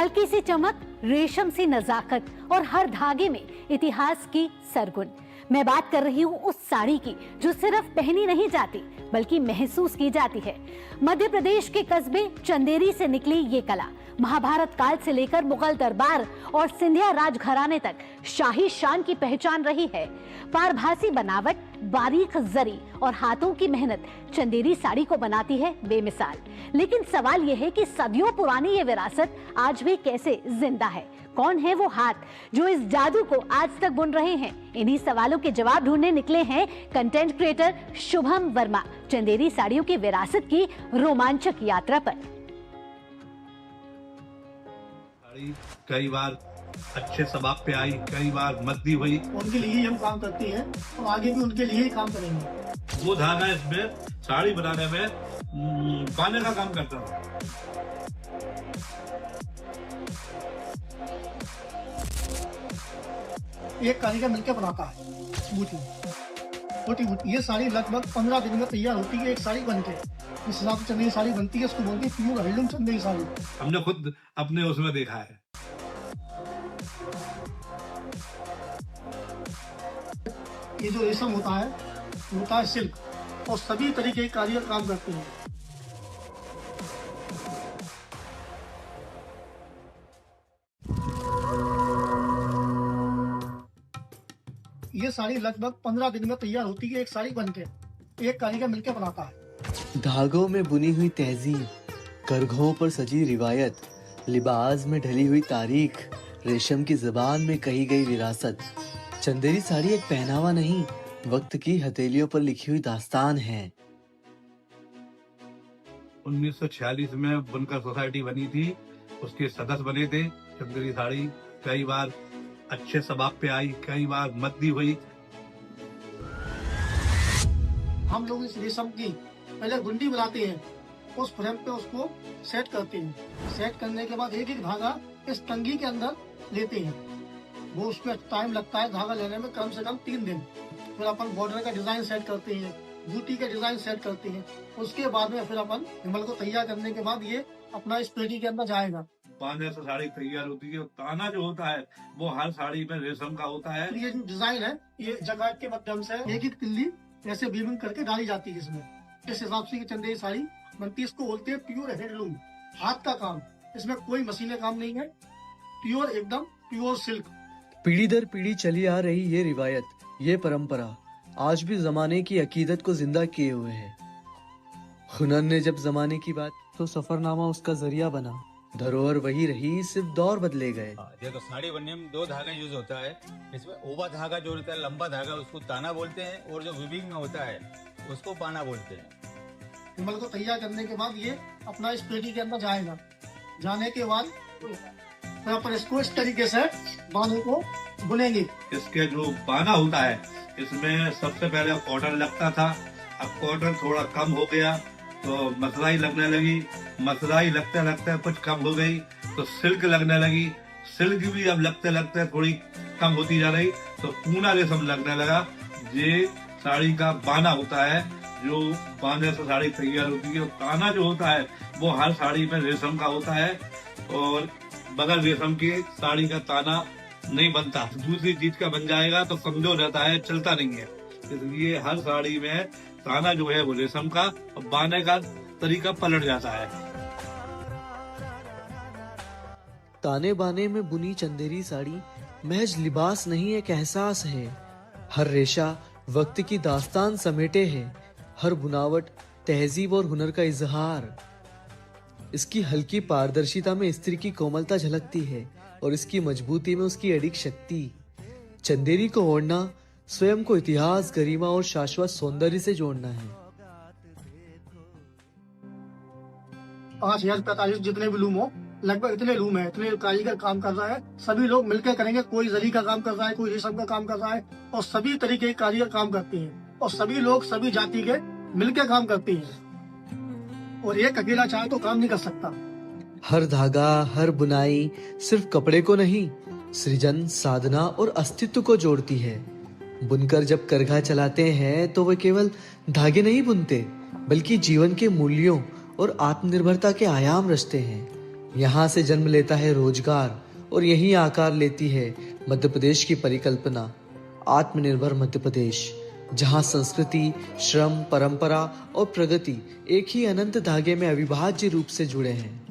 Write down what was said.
हल्की सी चमक, रेशम सी नजाकत और हर धागे में इतिहास की सरगुन। मैं बात कर रही हूँ उस साड़ी की जो सिर्फ पहनी नहीं जाती बल्कि महसूस की जाती है। मध्य प्रदेश के कस्बे चंदेरी से निकली ये कला महाभारत काल से लेकर मुगल दरबार और सिंधिया राजघराने तक शाही शान की पहचान रही है। पारभासी बनावट, बारीक जरी और हाथों की मेहनत चंदेरी साड़ी को बनाती है बेमिसाल। लेकिन सवाल यह है कि सदियों पुरानी ये विरासत आज भी कैसे जिंदा है? कौन है वो हाथ जो इस जादू को आज तक बुन रहे हैं? इन्हीं सवालों के जवाब ढूंढने निकले हैं कंटेंट क्रिएटर शुभम वर्मा चंदेरी साड़ियों की विरासत की रोमांचक यात्रा पर। कई बार अच्छे सबाब पे आई, कई बार मद्दी हुई। उनके लिए ही हम काम करते हैं और आगे भी उनके लिए ही काम करेंगे। वो धागा इसमें साड़ी बनाने में पाने का काम करता है। एक कारीगर मिलकर बनाता है बूटी छोटी बूटी। ये साड़ी लगभग 15 दिन में तैयार होती है एक साड़ी बनके। इस हिसाब से चंदेरी साड़ी बनती है, इसको बोलते हैं प्योर हैंडलूम चंदेरी साड़ी। हमने खुद अपने उसमें देखा है। ये जो रेशम होता है सिल्क और सभी तरीके के कारीगर काम करते हैं। ये साड़ी लगभग 15 दिन में तैयार होती है एक साड़ी बनके। एक कारीगर मिलकर बनाता है। धागों में बुनी हुई तहजीब, करघों पर सजी रिवायत, लिबास में ढली हुई तारीख, रेशम की जुबान में कही गई विरासत। चंदेरी साड़ी एक पहनावा नहीं, वक्त की हथेलियों पर लिखी हुई दास्तान है। 1946 में बुनकर सोसाइटी बनी थी, उसके सदस्य बने थे। चंदेरी साड़ी कई बार अच्छे सबाब पे आई, कई बार मद्दी हुई। हम लोग इस रेशम की पहले गुंडी बनाते हैं, उस फ्रेम पे उसको सेट करते हैं। सेट करने के बाद एक एक धागा इस टंगी के अंदर लेते हैं। वो उसमें टाइम लगता है धागा लेने में कम से कम 3 दिन। फिर अपन बॉर्डर का डिजाइन सेट करते हैं, बूटी का डिजाइन सेट करते हैं। उसके बाद में फिर अपन हिमल को तैयार करने के बाद ये अपना इस पेटी के अंदर जाएगा। पाने से साड़ी तैयार होती है। ताना जो होता है वो हर साड़ी में रेशम का होता है। ये जो डिजाइन है ये जगह के माध्यम से एक एक तिल्ली ऐसे वीविंग करके डाली जाती है इसमें। इस हिसाब से चंदेरी साड़ी बनती है। इसको बोलते हैं प्योर हैंडलूम, हाथ का काम। इसमें कोई मशीनें काम नहीं है, प्योर एकदम प्योर सिल्क। पीढ़ी दर पीढ़ी चली आ रही ये रिवायत, ये परंपरा आज भी जमाने की अकीदत को जिंदा किए हुए है। हुनर ने जब जमाने की बात तो सफरनामा उसका जरिया बना। धरोहर वही रही, सिर्फ दौर बदले गए। देखो साड़ी बनने में 2 धागा यूज होता है। इसमें ओवा धागा जो होता है, लंबा धागा, उसको ताना बोलते हैं, और जो विविंग में होता है उसको पाना बोलते हैं। हिमल को तैयार करने के बाद ये अपना इस पेटी के अंदर जाएगा। जाने के बाद फिर अपन इसको इस तरीके से बांधे को बुनेंगे। इसके जो बाना होता है इसमें सबसे पहले कॉटन लगता था। अब कॉटन थोड़ा कम हो गया तो मसलाई लगने लगी। मसलाई लगते लगते कुछ कम हो गई तो सिल्क लगने लगी। सिल्क भी अब लगते लगते थोड़ी कम होती जा रही तो पूना रेशम लगने लगा। ये साड़ी का बाना होता है, जो बांधे से साड़ी तैयार होती है। ताना जो होता है वो हर साड़ी में रेशम का होता है और बगैर रेशम की साड़ी का ताना नहीं बनता। दूसरी चीज का बन जाएगा तो कमजोर रहता है, चलता नहीं है। इसलिए हर साड़ी में ताना जो है वो रेशम का और बाने का तरीका पलट जाता है। ताने बाने में बुनी चंदेरी साड़ी महज लिबास नहीं, एक एहसास है। हर रेशा वक्त की दास्तान समेटे है, हर बुनावट तहजीब और हुनर का इजहार। इसकी हल्की पारदर्शिता में स्त्री की कोमलता झलकती है और इसकी मजबूती में उसकी अडिग शक्ति। चंदेरी को ओढ़ना स्वयं को इतिहास, गरिमा और शाश्वत सौंदर्य से जोड़ना है। 5045 जितने भी लूम हो, लगभग इतने लूम है, इतने कारीगर काम कर रहा है। सभी लोग मिलकर करेंगे। कोई जरी का काम कर रहा है, कोई रेशम का काम कर रहा है और सभी तरीके के कारीगर काम करते हैं और सभी लोग सभी जाति के मिलकर काम करते हैं और एक अकेला चाहे तो काम नहीं कर सकता। हर धागा, हर बुनाई सिर्फ कपड़े को नहीं, सृजन, साधना और अस्तित्व को जोड़ती है। बुनकर जब करघा चलाते हैं तो वे केवल धागे नहीं बुनते, बल्कि जीवन के मूल्यों और आत्मनिर्भरता के आयाम रचते हैं। यहाँ से जन्म लेता है रोजगार और यही आकार लेती है मध्य प्रदेश की परिकल्पना, आत्मनिर्भर मध्य प्रदेश, जहाँ संस्कृति, श्रम, परंपरा और प्रगति एक ही अनंत धागे में अविभाज्य रूप से जुड़े हैं।